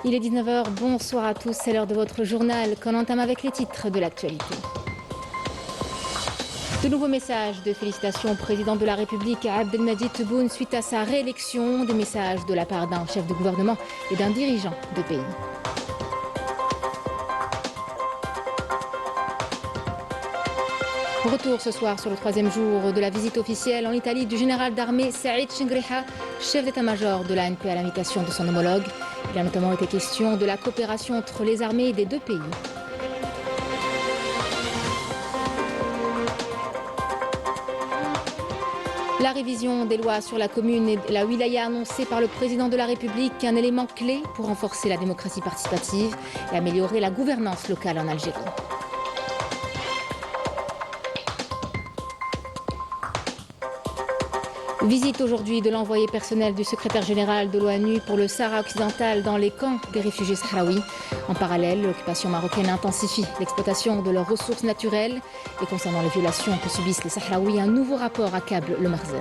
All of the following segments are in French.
Il est 19 h, bonsoir à tous, c'est l'heure de votre journal qu'on entame avec les titres de l'actualité. De nouveaux messages de félicitations au président de la République Abdelmadjid Tebboune suite à sa réélection, des messages de la part d'un chef de gouvernement et d'un dirigeant de pays. Retour ce soir sur le troisième jour de la visite officielle en Italie du général d'armée Saïd Chenghriha, chef d'état-major de l'ANP à l'invitation de son homologue. Il a notamment été question de la coopération entre les armées des deux pays. La révision des lois sur la commune et la wilaya annoncée par le président de la République, un élément clé pour renforcer la démocratie participative et améliorer la gouvernance locale en Algérie. Visite aujourd'hui de l'envoyé personnel du secrétaire général de l'ONU pour le Sahara occidental dans les camps des réfugiés sahraouis. En parallèle, l'occupation marocaine intensifie l'exploitation de leurs ressources naturelles. Et concernant les violations que subissent les Sahraouis, un nouveau rapport accable le Marzen.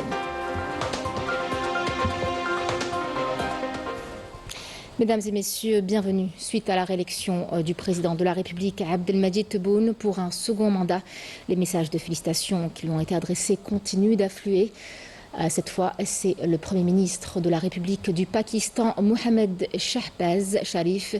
Mesdames et messieurs, bienvenue. Suite à la réélection du président de la République Abdelmadjid Tebboune pour un second mandat, les messages de félicitations qui lui ont été adressés continuent d'affluer. Cette fois, c'est le Premier ministre de la République du Pakistan, Mohammed Shahbaz Sharif,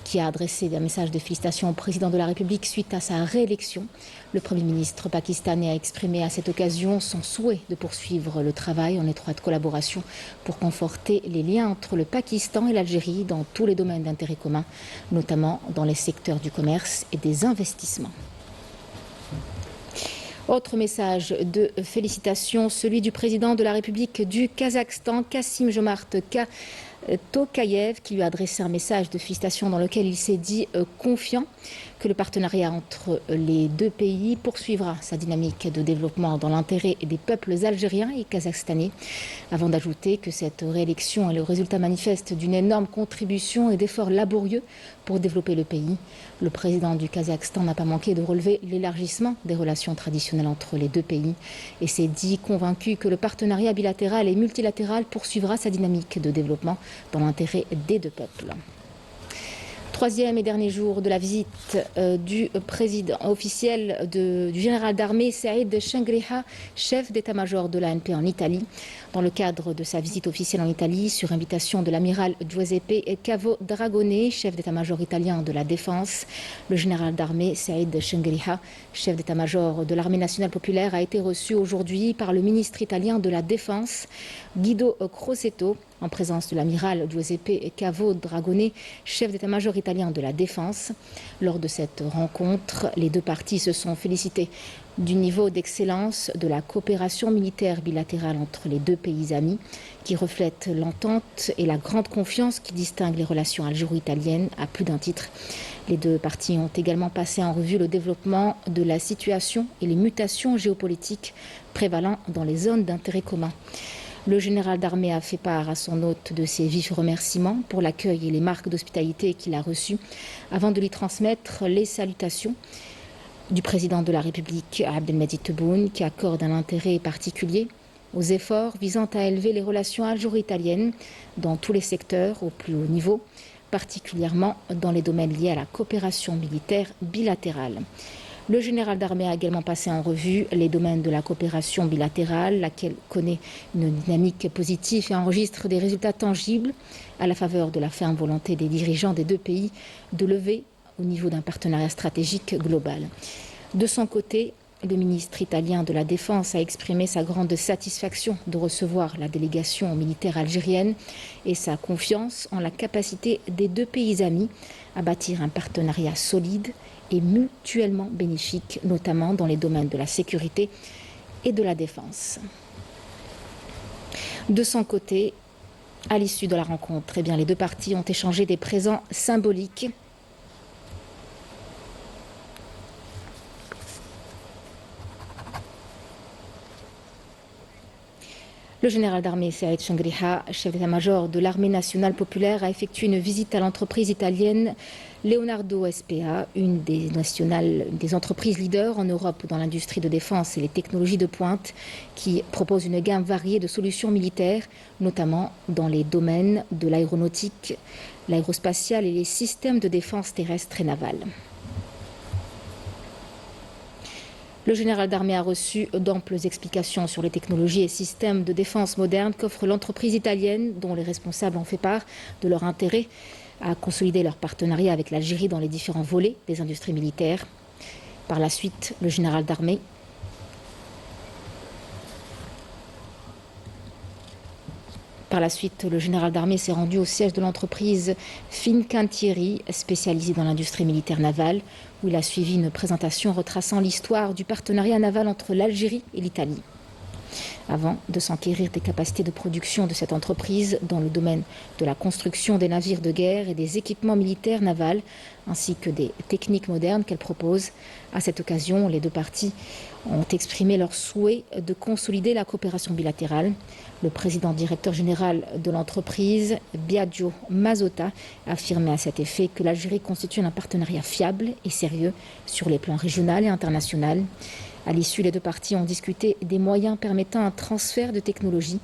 qui a adressé un message de félicitations au président de la République suite à sa réélection. Le Premier ministre pakistanais a exprimé à cette occasion son souhait de poursuivre le travail en étroite collaboration pour conforter les liens entre le Pakistan et l'Algérie dans tous les domaines d'intérêt commun, notamment dans les secteurs du commerce et des investissements. Autre message de félicitations, celui du président de la République du Kazakhstan, Kassym-Jomart Tokayev, qui lui a adressé un message de félicitations dans lequel il s'est dit confiant que le partenariat entre les deux pays poursuivra sa dynamique de développement dans l'intérêt des peuples algériens et kazakhstanais, avant d'ajouter que cette réélection est le résultat manifeste d'une énorme contribution et d'efforts laborieux pour développer le pays. Le président du Kazakhstan n'a pas manqué de relever l'élargissement des relations traditionnelles entre les deux pays et s'est dit convaincu que le partenariat bilatéral et multilatéral poursuivra sa dynamique de développement dans l'intérêt des deux peuples. Troisième et dernier jour de la visite du président officiel du général d'armée Saïd Chenghriha, chef d'état-major de l'ANP en Italie. Dans le cadre de sa visite officielle en Italie, sur invitation de l'amiral Giuseppe Cavo Dragone, chef d'état-major italien de la Défense, le général d'armée Saïd Chenghriha, chef d'état-major de l'armée nationale populaire, a été reçu aujourd'hui par le ministre italien de la Défense, Guido Crosetto, en présence de l'amiral Giuseppe Cavo Dragone, chef d'état-major italien de la Défense. Lors de cette rencontre, les deux parties se sont félicités du niveau d'excellence de la coopération militaire bilatérale entre les deux pays amis, qui reflète l'entente et la grande confiance qui distinguent les relations algéro-italiennes à plus d'un titre. Les deux parties ont également passé en revue le développement de la situation et les mutations géopolitiques prévalant dans les zones d'intérêt commun. Le général d'armée a fait part à son hôte de ses vifs remerciements pour l'accueil et les marques d'hospitalité qu'il a reçues, avant de lui transmettre les salutations du président de la République, Abdelmadjid Tebboune, qui accorde un intérêt particulier aux efforts visant à élever les relations algéro-italiennes dans tous les secteurs au plus haut niveau, particulièrement dans les domaines liés à la coopération militaire bilatérale. Le général d'armée a également passé en revue les domaines de la coopération bilatérale, laquelle connaît une dynamique positive et enregistre des résultats tangibles à la faveur de la ferme volonté des dirigeants des deux pays de lever au niveau d'un partenariat stratégique global. De son côté, le ministre italien de la Défense a exprimé sa grande satisfaction de recevoir la délégation militaire algérienne et sa confiance en la capacité des deux pays amis à bâtir un partenariat solide et mutuellement bénéfique, notamment dans les domaines de la sécurité et de la défense. De son côté, à l'issue de la rencontre, les deux parties ont échangé des présents symboliques. Le général d'armée Saïd Chenghriha, chef d'état-major de l'armée nationale populaire, a effectué une visite à l'entreprise italienne Leonardo SPA, une des entreprises leaders en Europe dans l'industrie de défense et les technologies de pointe, qui propose une gamme variée de solutions militaires, notamment dans les domaines de l'aéronautique, l'aérospatiale et les systèmes de défense terrestre et navale. Le général d'armée a reçu d'amples explications sur les technologies et systèmes de défense modernes qu'offre l'entreprise italienne, dont les responsables ont fait part de leur intérêt à consolider leur partenariat avec l'Algérie dans les différents volets des industries militaires. Par la suite, le général d'armée s'est rendu au siège de l'entreprise Fincantieri, spécialisée dans l'industrie militaire navale, où il a suivi une présentation retraçant l'histoire du partenariat naval entre l'Algérie et l'Italie. Avant de s'enquérir des capacités de production de cette entreprise dans le domaine de la construction des navires de guerre et des équipements militaires navals, ainsi que des techniques modernes qu'elle propose. À cette occasion, les deux parties ont exprimé leur souhait de consolider la coopération bilatérale. Le président directeur général de l'entreprise, Biagio Mazzotta, a affirmé à cet effet que l'Algérie constitue un partenariat fiable et sérieux sur les plans régional et international. À l'issue, les deux parties ont discuté des moyens permettant un transfert de technologie,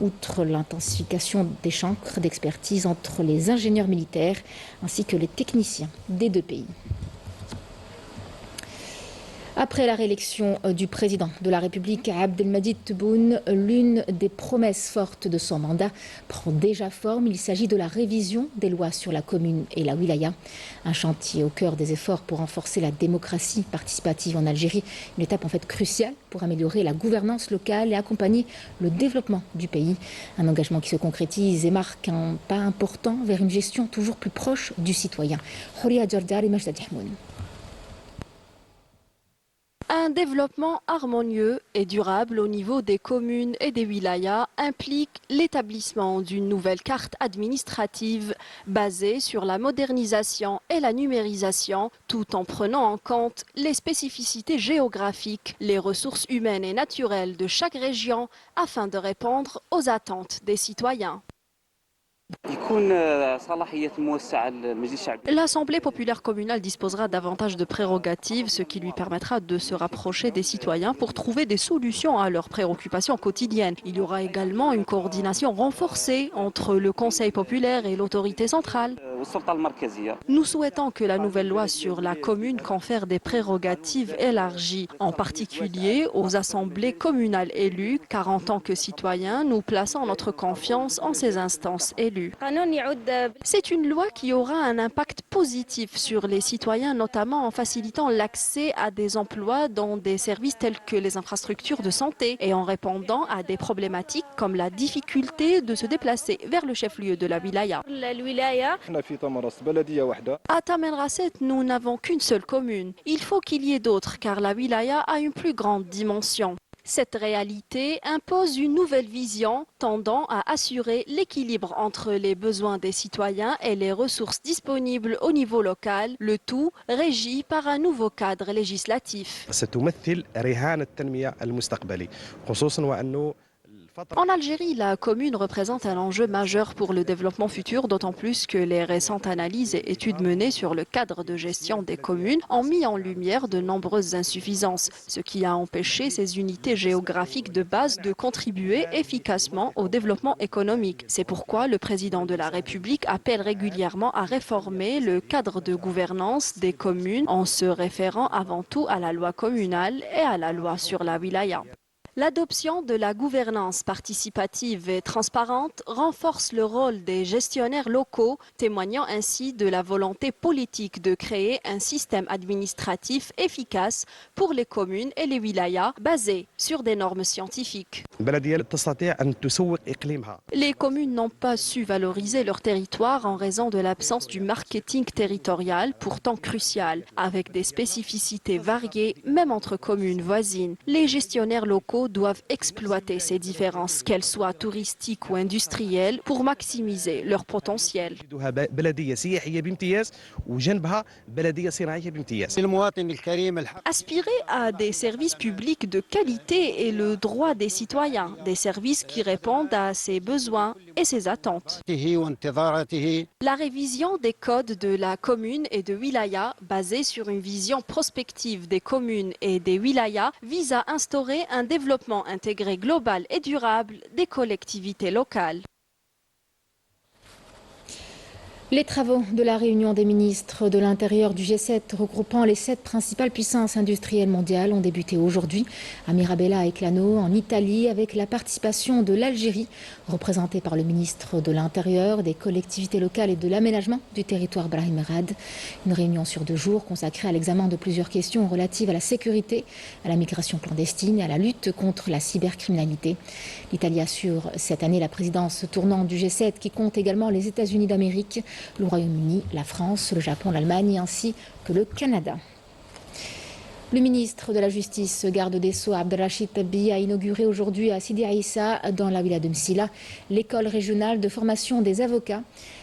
outre l'intensification des chancres d'expertise entre les ingénieurs militaires ainsi que les techniciens des deux pays. Après la réélection du président de la République, Abdelmadjid Tebboune, l'une des promesses fortes de son mandat prend déjà forme. Il s'agit de la révision des lois sur la commune et la wilaya, un chantier au cœur des efforts pour renforcer la démocratie participative en Algérie, une étape en fait cruciale pour améliorer la gouvernance locale et accompagner le développement du pays. Un engagement qui se concrétise et marque un pas important vers une gestion toujours plus proche du citoyen. Khouria Djardar et Majda Dihmoun. Un développement harmonieux et durable au niveau des communes et des wilayas implique l'établissement d'une nouvelle carte administrative basée sur la modernisation et la numérisation, tout en prenant en compte les spécificités géographiques, les ressources humaines et naturelles de chaque région afin de répondre aux attentes des citoyens. L'Assemblée populaire communale disposera davantage de prérogatives, ce qui lui permettra de se rapprocher des citoyens pour trouver des solutions à leurs préoccupations quotidiennes. Il y aura également une coordination renforcée entre le Conseil populaire et l'autorité centrale. Nous souhaitons que la nouvelle loi sur la commune confère des prérogatives élargies, en particulier aux assemblées communales élues, car en tant que citoyens, nous plaçons notre confiance en ces instances élues. C'est une loi qui aura un impact positif sur les citoyens, notamment en facilitant l'accès à des emplois dans des services tels que les infrastructures de santé et en répondant à des problématiques comme la difficulté de se déplacer vers le chef-lieu de la wilaya. À Tamanrasset, nous n'avons qu'une seule commune. Il faut qu'il y ait d'autres car la wilaya a une plus grande dimension. Cette réalité impose une nouvelle vision tendant à assurer l'équilibre entre les besoins des citoyens et les ressources disponibles au niveau local, le tout régi par un nouveau cadre législatif. En Algérie, la commune représente un enjeu majeur pour le développement futur, d'autant plus que les récentes analyses et études menées sur le cadre de gestion des communes ont mis en lumière de nombreuses insuffisances, ce qui a empêché ces unités géographiques de base de contribuer efficacement au développement économique. C'est pourquoi le président de la République appelle régulièrement à réformer le cadre de gouvernance des communes en se référant avant tout à la loi communale et à la loi sur la wilaya. L'adoption de la gouvernance participative et transparente renforce le rôle des gestionnaires locaux, témoignant ainsi de la volonté politique de créer un système administratif efficace pour les communes et les wilayas basé sur des normes scientifiques. Les communes n'ont pas su valoriser leur territoire en raison de l'absence du marketing territorial, pourtant crucial, avec des spécificités variées, même entre communes voisines. Les gestionnaires locaux doivent exploiter ces différences, qu'elles soient touristiques ou industrielles, pour maximiser leur potentiel. Aspirer à des services publics de qualité est le droit des citoyens, des services qui répondent à ses besoins et ses attentes. La révision des codes de la commune et de wilaya, basée sur une vision prospective des communes et des wilayas, vise à instaurer un développement intégré global et durable des collectivités locales. Les travaux de la réunion des ministres de l'Intérieur du G7 regroupant les 7 principales puissances industrielles mondiales ont débuté aujourd'hui à Mirabella et Clano en Italie avec la participation de l'Algérie, représentée par le ministre de l'Intérieur, des collectivités locales et de l'aménagement du territoire Brahim Merad. Une réunion sur 2 jours consacrée à l'examen de plusieurs questions relatives à la sécurité, à la migration clandestine et à la lutte contre la cybercriminalité. L'Italie assure cette année la présidence tournante du G7 qui compte également les États-Unis d'Amérique, le Royaume-Uni, la France, le Japon, l'Allemagne ainsi que le Canada. Le ministre de la Justice, garde des Sceaux, Abdelrachid Tabi, a inauguré aujourd'hui à Sidi Aïssa, dans la wilaya de Msila, l'école régionale de formation des avocats.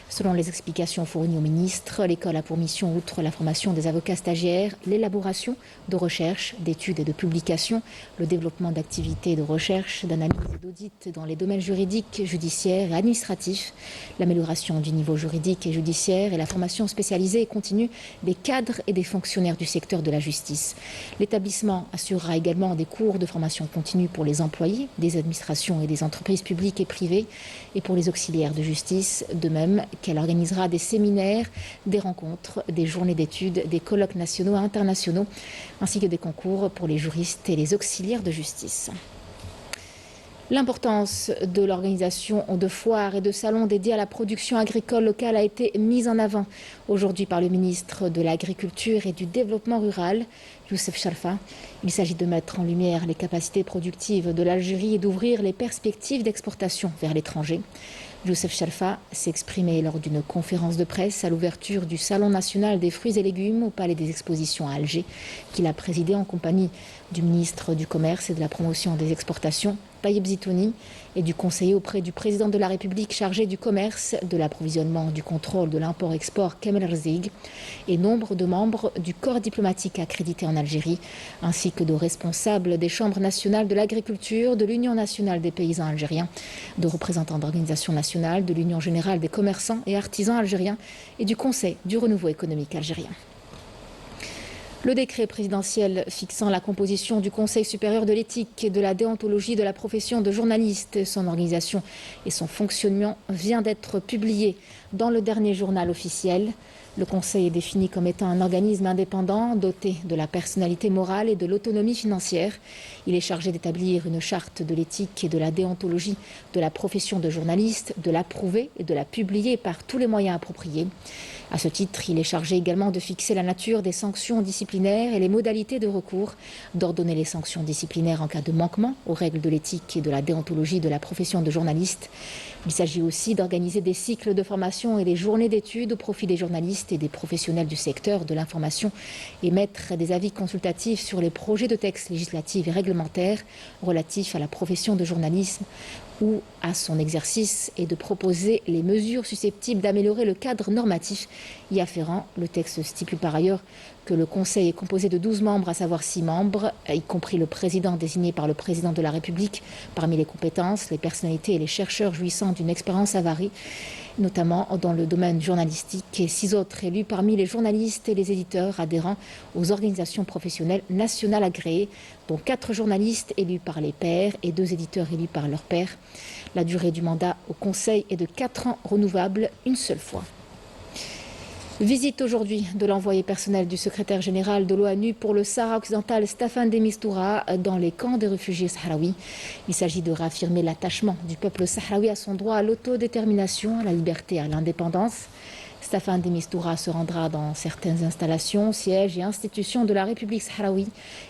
Selon les explications fournies au ministre, l'école a pour mission, outre la formation des avocats stagiaires, l'élaboration de recherches, d'études et de publications, le développement d'activités de recherche, d'analyse et d'audit dans les domaines juridiques, judiciaires et administratifs, l'amélioration du niveau juridique et judiciaire et la formation spécialisée et continue des cadres et des fonctionnaires du secteur de la justice. L'établissement assurera également des cours de formation continue pour les employés des administrations et des entreprises publiques et privées et pour les auxiliaires de justice, de même qu'elle organisera des séminaires, des rencontres, des journées d'études, des colloques nationaux et internationaux, ainsi que des concours pour les juristes et les auxiliaires de justice. L'importance de l'organisation de foires et de salons dédiés à la production agricole locale a été mise en avant aujourd'hui par le ministre de l'Agriculture et du Développement rural, Youssef Sharfa. Il s'agit de mettre en lumière les capacités productives de l'Algérie et d'ouvrir les perspectives d'exportation vers l'étranger. Youssef Sharfa s'est exprimé lors d'une conférence de presse à l'ouverture du Salon national des fruits et légumes au Palais des Expositions à Alger, qu'il a présidé en compagnie du ministre du Commerce et de la Promotion des Exportations, Tayeb Zitouni, et du conseiller auprès du président de la République chargé du commerce, de l'approvisionnement, du contrôle de l'import-export Kamel Rzig, et nombre de membres du corps diplomatique accrédité en Algérie, ainsi que de responsables des chambres nationales de l'agriculture, de l'Union nationale des paysans algériens, de représentants d'organisations nationales, de l'Union générale des commerçants et artisans algériens et du Conseil du renouveau économique algérien. Le décret présidentiel fixant la composition du Conseil supérieur de l'éthique et de la déontologie de la profession de journaliste, son organisation et son fonctionnement vient d'être publié dans le dernier journal officiel. Le Conseil est défini comme étant un organisme indépendant, doté de la personnalité morale et de l'autonomie financière. Il est chargé d'établir une charte de l'éthique et de la déontologie de la profession de journaliste, de l'approuver et de la publier par tous les moyens appropriés. À ce titre, il est chargé également de fixer la nature des sanctions disciplinaires et les modalités de recours, d'ordonner les sanctions disciplinaires en cas de manquement aux règles de l'éthique et de la déontologie de la profession de journaliste. Il s'agit aussi d'organiser des cycles de formation et des journées d'études au profit des journalistes et des professionnels du secteur de l'information, émettre des avis consultatifs sur les projets de textes législatifs et réglementaires relatifs à la profession de journalisme ou à son exercice et de proposer les mesures susceptibles d'améliorer le cadre normatif y afférent. Le texte stipule par ailleurs que le Conseil est composé de 12 membres, à savoir 6 membres, y compris le président désigné par le président de la République. Parmi les compétences, les personnalités et les chercheurs jouissant d'une expérience avariée, notamment dans le domaine journalistique, et 6 autres élus parmi les journalistes et les éditeurs adhérents aux organisations professionnelles nationales agréées, dont 4 journalistes élus par les pairs et 2 éditeurs élus par leurs pairs. La durée du mandat au Conseil est de 4 ans renouvelable une seule fois. Visite aujourd'hui de l'envoyé personnel du secrétaire général de l'ONU pour le Sahara occidental, Staffan de Mistura, dans les camps des réfugiés sahraouis. Il s'agit de réaffirmer l'attachement du peuple sahraoui à son droit à l'autodétermination, à la liberté et à l'indépendance. Staffan de Mistura se rendra dans certaines installations, sièges et institutions de la République sahraoui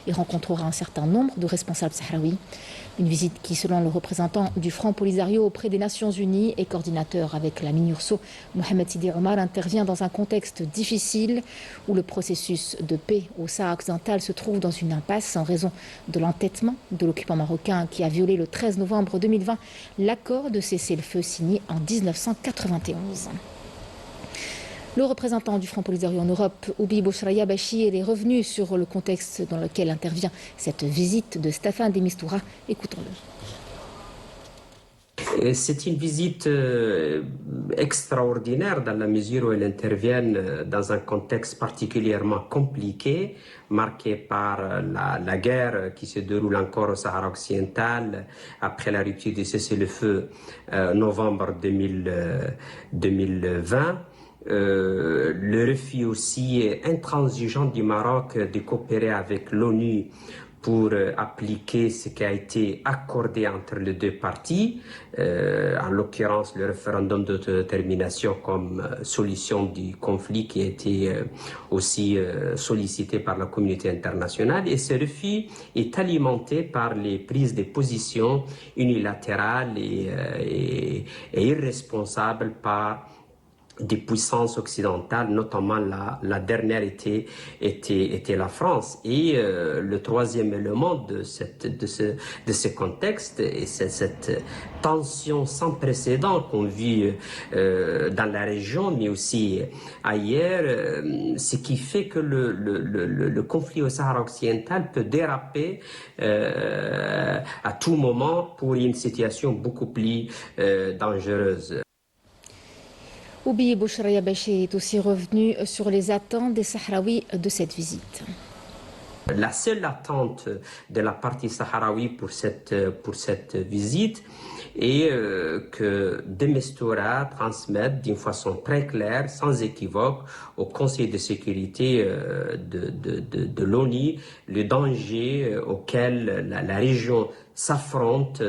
et rencontrera un certain nombre de responsables sahraouis. Une visite qui, selon le représentant du Front Polisario auprès des Nations Unies et coordinateur avec la MINURSO, Mohamed Sidi Omar, intervient dans un contexte difficile où le processus de paix au Sahara occidental se trouve dans une impasse en raison de l'entêtement de l'occupant marocain qui a violé le 13 novembre 2020 l'accord de cessez-le-feu signé en 1991. Le représentant du Front Polisario en Europe, Oubi Bouchraya Bachir, est revenu sur le contexte dans lequel intervient cette visite de Staffan de Mistura. Écoutons-le. C'est une visite extraordinaire dans la mesure où elle intervient dans un contexte particulièrement compliqué, marqué par la guerre qui se déroule encore au Sahara occidental après la rupture du cessez-le-feu novembre 2020. Le refus aussi intransigeant du Maroc de coopérer avec l'ONU pour appliquer ce qui a été accordé entre les deux parties, en l'occurrence le référendum d'autodétermination comme solution du conflit qui a été aussi sollicité par la communauté internationale. Et ce refus est alimenté par les prises de position unilatérales et irresponsables par des puissances occidentales, notamment la dernière était la France. Et le troisième élément de ce contexte, et c'est cette tension sans précédent qu'on vit dans la région, mais aussi ailleurs, ce qui fait que le conflit au Sahara occidental peut déraper à tout moment pour une situation beaucoup plus dangereuse. Oubi Bouchra Yabaché est aussi revenu sur les attentes des Sahraouis de cette visite. La seule attente de la partie sahraoui pour cette visite est que de Mistura transmette d'une façon très claire, sans équivoque, au Conseil de sécurité de l'ONU le danger auquel la région s'affronte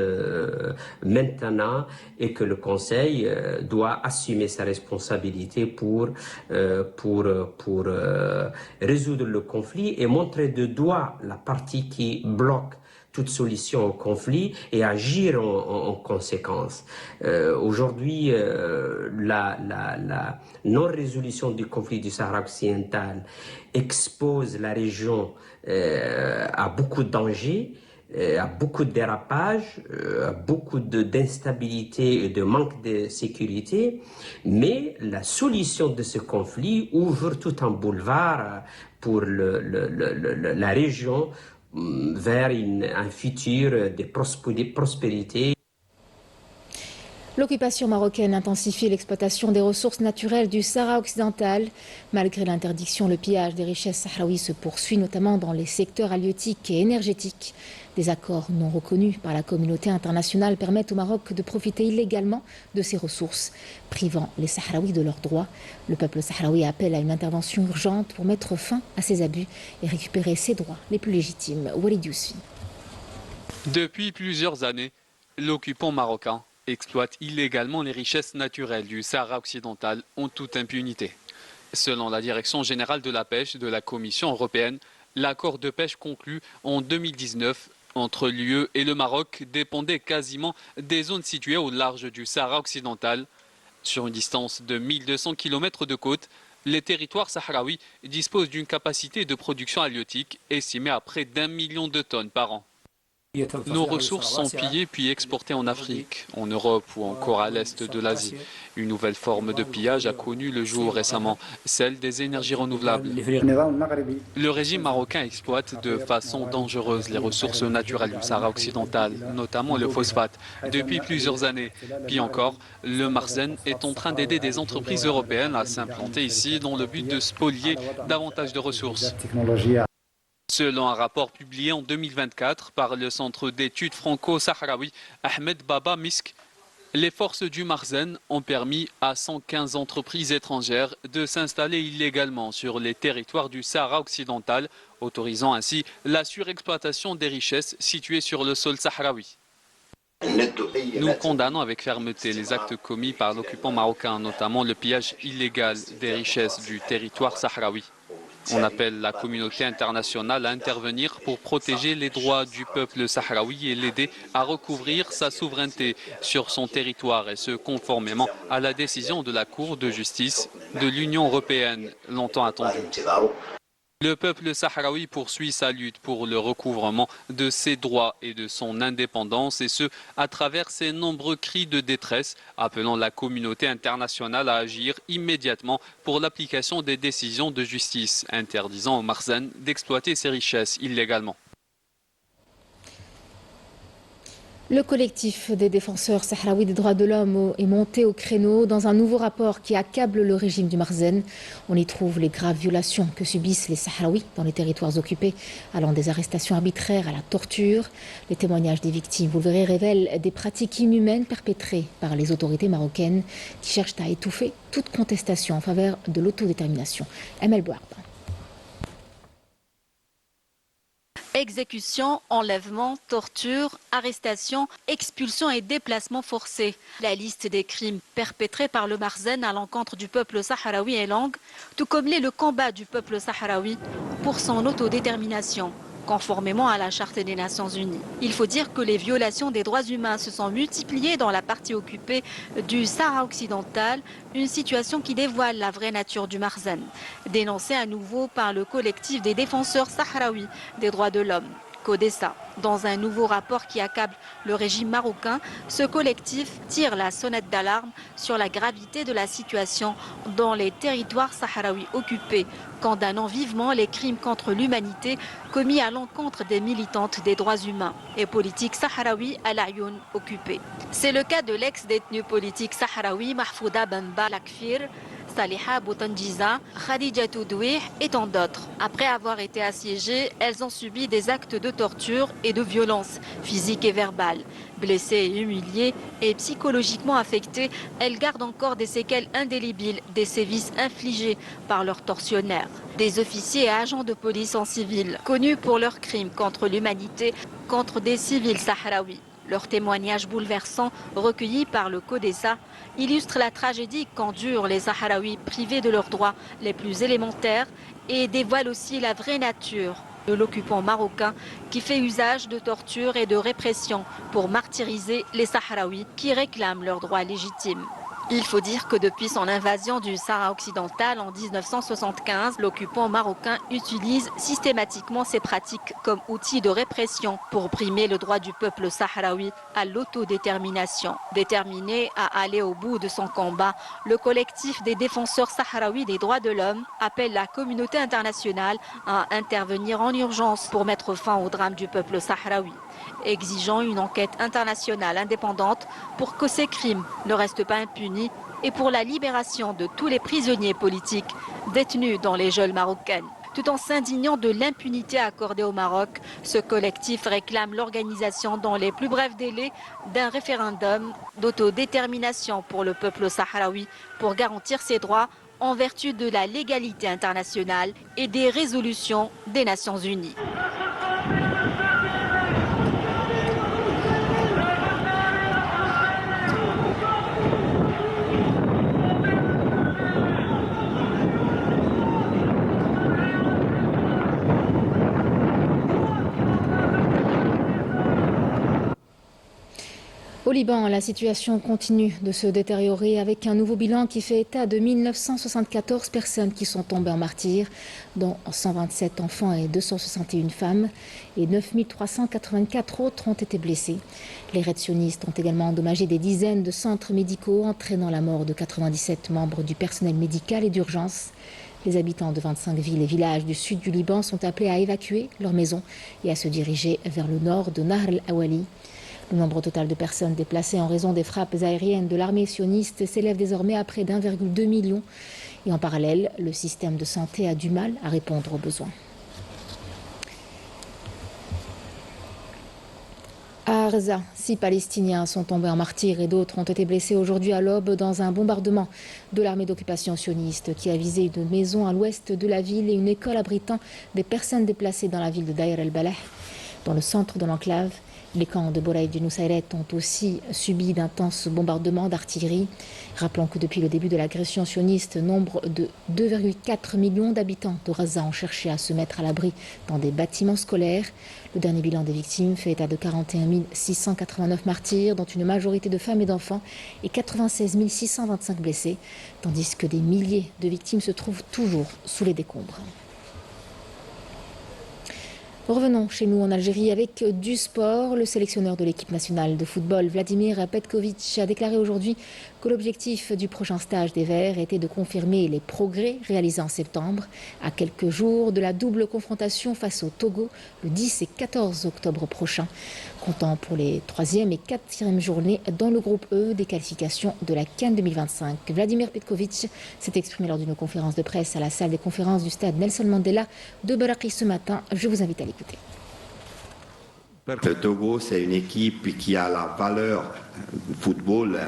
maintenant et que le Conseil doit assumer sa responsabilité pour résoudre le conflit et montrer de doigt la partie qui bloque toute solution au conflit et agir en conséquence. Aujourd'hui, la non-résolution du conflit du Sahara occidental expose la région à beaucoup de dangers, à beaucoup de dérapages, à beaucoup d'instabilité et de manque de sécurité, mais la solution de ce conflit ouvre tout un boulevard pour la région vers un futur de prospérité. L'occupation marocaine intensifie l'exploitation des ressources naturelles du Sahara occidental. Malgré l'interdiction, le pillage des richesses sahraouies se poursuit, notamment dans les secteurs halieutiques et énergétiques. Des accords non reconnus par la communauté internationale permettent au Maroc de profiter illégalement de ces ressources, privant les Sahraouis de leurs droits. Le peuple sahraoui appelle à une intervention urgente pour mettre fin à ces abus et récupérer ses droits les plus légitimes. Walid Yousfi. Depuis plusieurs années, l'occupant marocain exploite illégalement les richesses naturelles du Sahara occidental en toute impunité. Selon la Direction générale de la pêche de la Commission européenne, l'accord de pêche conclu en 2019 entre l'UE et le Maroc dépendait quasiment des zones situées au large du Sahara occidental. Sur une distance de 1200 km de côte, les territoires sahraouis disposent d'une capacité de production halieutique estimée à près d'1 million de tonnes par an. Nos ressources sont pillées puis exportées en Afrique, en Europe ou encore à l'est de l'Asie. Une nouvelle forme de pillage a connu le jour récemment, celle des énergies renouvelables. Le régime marocain exploite de façon dangereuse les ressources naturelles du Sahara occidental, notamment le phosphate, depuis plusieurs années. Puis encore, le Marzen est en train d'aider des entreprises européennes à s'implanter ici dans le but de spolier davantage de ressources. Selon un rapport publié en 2024 par le Centre d'études franco-sahraoui Ahmed Baba Misk, les forces du Marzen ont permis à 115 entreprises étrangères de s'installer illégalement sur les territoires du Sahara occidental, autorisant ainsi la surexploitation des richesses situées sur le sol sahraoui. Nous condamnons avec fermeté les actes commis par l'occupant marocain, notamment le pillage illégal des richesses du territoire sahraoui. On appelle la communauté internationale à intervenir pour protéger les droits du peuple sahraoui et l'aider à recouvrir sa souveraineté sur son territoire, et ce conformément à la décision de la Cour de justice de l'Union européenne, longtemps attendue. Le peuple sahraoui poursuit sa lutte pour le recouvrement de ses droits et de son indépendance, et ce, à travers ses nombreux cris de détresse, appelant la communauté internationale à agir immédiatement pour l'application des décisions de justice, interdisant au Marzen d'exploiter ses richesses illégalement. Le collectif des défenseurs sahraouis des droits de l'homme est monté au créneau dans un nouveau rapport qui accable le régime du Marzen. On y trouve les graves violations que subissent les Sahraouis dans les territoires occupés, allant des arrestations arbitraires à la torture. Les témoignages des victimes, vous le verrez, révèlent des pratiques inhumaines perpétrées par les autorités marocaines qui cherchent à étouffer toute contestation en faveur de l'autodétermination. Amel Bouarda. Exécution, enlèvement, torture, arrestation, expulsion et déplacement forcé. La liste des crimes perpétrés par le Marzen à l'encontre du peuple sahraoui est longue, tout comme l'est le combat du peuple sahraoui pour son autodétermination, conformément à la Charte des Nations Unies. Il faut dire que les violations des droits humains se sont multipliées dans la partie occupée du Sahara occidental, une situation qui dévoile la vraie nature du Marzen, dénoncée à nouveau par le collectif des défenseurs sahraouis des droits de l'homme, CODESA. Dans un nouveau rapport qui accable le régime marocain, ce collectif tire la sonnette d'alarme sur la gravité de la situation dans les territoires sahraouis occupés, condamnant vivement les crimes contre l'humanité commis à l'encontre des militantes des droits humains et politiques sahraouis à l'Ayoun occupé. C'est le cas de l'ex-détenu politique sahraoui Mahfouda Benba Lakfir, Saliha Boutandjiza, Khadija Toudouih et tant d'autres. Après avoir été assiégées, elles ont subi des actes de torture et de violence physique et verbale. Blessées et humiliées et psychologiquement affectées, elles gardent encore des séquelles indélébiles des sévices infligés par leurs tortionnaires. Des officiers et agents de police en civil, connus pour leurs crimes contre l'humanité, contre des civils sahraouis. Leurs témoignages bouleversants, recueillis par le CODESA, illustrent la tragédie qu'endurent les Sahraouis privés de leurs droits les plus élémentaires et dévoilent aussi la vraie nature de l'occupant marocain qui fait usage de torture et de répression pour martyriser les Sahraouis qui réclament leurs droits légitimes. Il faut dire que depuis son invasion du Sahara occidental en 1975, l'occupant marocain utilise systématiquement ces pratiques comme outil de répression pour brimer le droit du peuple sahraoui à l'autodétermination. Déterminé à aller au bout de son combat, le collectif des défenseurs sahraouis des droits de l'homme appelle la communauté internationale à intervenir en urgence pour mettre fin au drame du peuple sahraoui, exigeant une enquête internationale indépendante pour que ces crimes ne restent pas impunis et pour la libération de tous les prisonniers politiques détenus dans les geôles marocaines. Tout en s'indignant de l'impunité accordée au Maroc, ce collectif réclame l'organisation dans les plus brefs délais d'un référendum d'autodétermination pour le peuple sahraoui pour garantir ses droits en vertu de la légalité internationale et des résolutions des Nations Unies. Au Liban, la situation continue de se détériorer avec un nouveau bilan qui fait état de 1974 personnes qui sont tombées en martyrs, dont 127 enfants et 261 femmes, et 9384 autres ont été blessés. Les raids sionistes ont également endommagé des dizaines de centres médicaux, entraînant la mort de 97 membres du personnel médical et d'urgence. Les habitants de 25 villes et villages du sud du Liban sont appelés à évacuer leurs maisons et à se diriger vers le nord de Nahr el-Awali. Le nombre total de personnes déplacées en raison des frappes aériennes de l'armée sioniste s'élève désormais à près d'1,2 million. Et en parallèle, le système de santé a du mal à répondre aux besoins. À Arza, 6 Palestiniens sont tombés en martyrs et d'autres ont été blessés aujourd'hui à l'aube dans un bombardement de l'armée d'occupation sioniste qui a visé une maison à l'ouest de la ville et une école abritant des personnes déplacées dans la ville de Deir el-Balah, dans le centre de l'enclave. Les camps de Boraïd du Nusayret ont aussi subi d'intenses bombardements d'artillerie. Rappelons que depuis le début de l'agression sioniste, nombre de 2,4 millions d'habitants de Gaza ont cherché à se mettre à l'abri dans des bâtiments scolaires. Le dernier bilan des victimes fait état de 41 689 martyrs, dont une majorité de femmes et d'enfants, et 96 625 blessés, tandis que des milliers de victimes se trouvent toujours sous les décombres. Revenons chez nous en Algérie avec du sport. Le sélectionneur de l'équipe nationale de football, Vladimir Petkovic, a déclaré aujourd'hui que l'objectif du prochain stage des Verts était de confirmer les progrès réalisés en septembre, à quelques jours de la double confrontation face au Togo le 10 et 14 octobre prochain, comptant pour les 3e et 4e journées dans le groupe E des qualifications de la CAN 2025. Vladimir Petkovic s'est exprimé lors d'une conférence de presse à la salle des conférences du stade Nelson Mandela de Baraki ce matin. Je vous invite à l'écouter. Le Togo, c'est une équipe qui a la valeur du football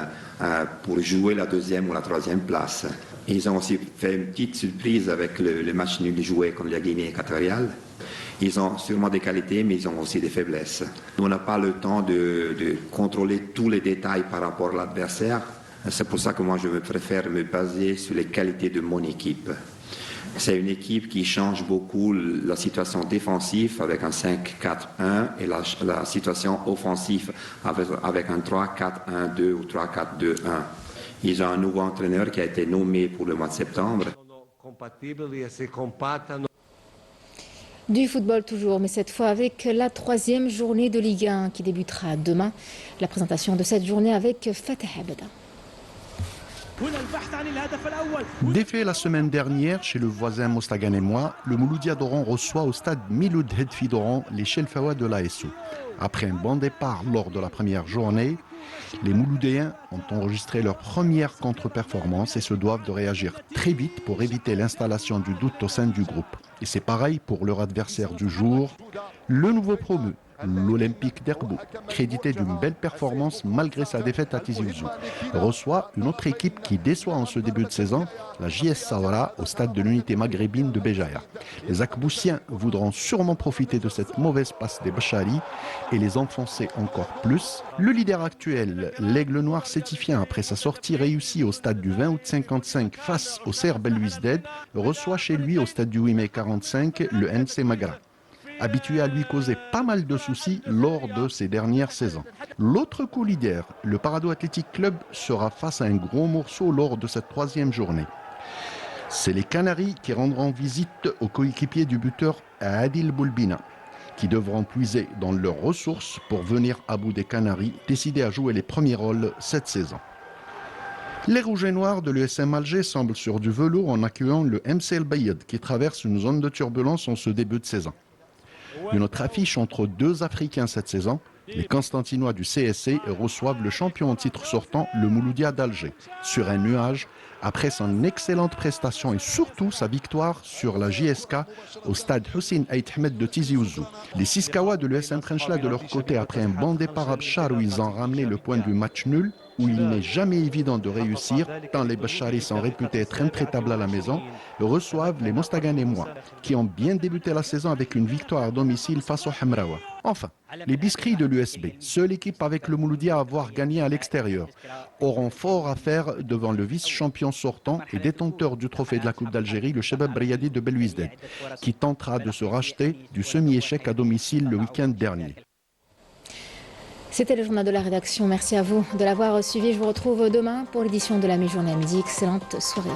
pour jouer la 2e ou la 3e place. Ils ont aussi fait une petite surprise avec le match nul joué contre la Guinée équatoriale. Ils ont sûrement des qualités, mais ils ont aussi des faiblesses. On n'a pas le temps de contrôler tous les détails par rapport à l'adversaire. C'est pour ça que moi, je préfère me baser sur les qualités de mon équipe. C'est une équipe qui change beaucoup la situation défensive avec un 5-4-1 et la situation offensive avec un 3-4-1-2 ou 3-4-2-1. Ils ont un nouveau entraîneur qui a été nommé pour le mois de septembre. Du football toujours, mais cette fois avec la 3e journée de Ligue 1 qui débutera demain. La présentation de cette journée avec Fatah Abada. Défait la semaine dernière chez le voisin Mostaganémois, le Mouloudia d'Oran reçoit au stade Miloud Hedfi d'Oran les Chelfawa de l'ASO. Après un bon départ lors de la première journée, les Mouloudéens ont enregistré leur première contre-performance et se doivent de réagir très vite pour éviter l'installation du doute au sein du groupe. Et c'est pareil pour leur adversaire du jour, le nouveau promu, l'Olympique d'Herbou, crédité d'une belle performance malgré sa défaite à Tizi Ouzou, reçoit une autre équipe qui déçoit en ce début de saison, la JS Sawara, au stade de l'unité maghrébine de Béjaïa. Les Akboussiens voudront sûrement profiter de cette mauvaise passe des Bachari et les enfoncer encore plus. Le leader actuel, l'Aigle Noir sétifien après sa sortie réussie au stade du 20 août 55 face au CR Belouizdad, reçoit chez lui au stade du 8 mai 45 le NC Magra, habitué à lui causer pas mal de soucis lors de ses dernières saisons. L'autre co-leader, le Parado Athletic Club, sera face à un gros morceau lors de cette 3e journée. C'est les Canaries qui rendront visite aux coéquipiers du buteur Adil Boulbina, qui devront puiser dans leurs ressources pour venir à bout des Canaries, décidés à jouer les premiers rôles cette saison. Les Rouges et Noirs de l'USM Alger semblent sur du velours en accueillant le MC El Bayed qui traverse une zone de turbulence en ce début de saison. Une autre affiche entre deux Africains cette saison, les Constantinois du CSC reçoivent le champion en titre sortant, le Mouloudia d'Alger, sur un nuage après son excellente prestation et surtout sa victoire sur la JSK au stade Hussein Aït Ahmed de Tizi Ouzou. Les Siskawa de l'USM Trenchla de leur côté, après un bon départ à Bchar où ils ont ramené le point du match nul, où il n'est jamais évident de réussir, tant les Bachari sont réputés être intraitables à la maison, reçoivent les Mostaganémois, qui ont bien débuté la saison avec une victoire à domicile face au Hamraoua. Enfin, les Biscrits de l'USB, seule équipe avec le Mouloudia à avoir gagné à l'extérieur, auront fort à faire devant le vice-champion sortant et détenteur du trophée de la Coupe d'Algérie, le Chebab Briadi de Belouizdad, qui tentera de se racheter du semi-échec à domicile le week-end dernier. C'était le journal de la rédaction. Merci à vous de l'avoir suivi. Je vous retrouve demain pour l'édition de la mi-journée à midi. Excellente soirée.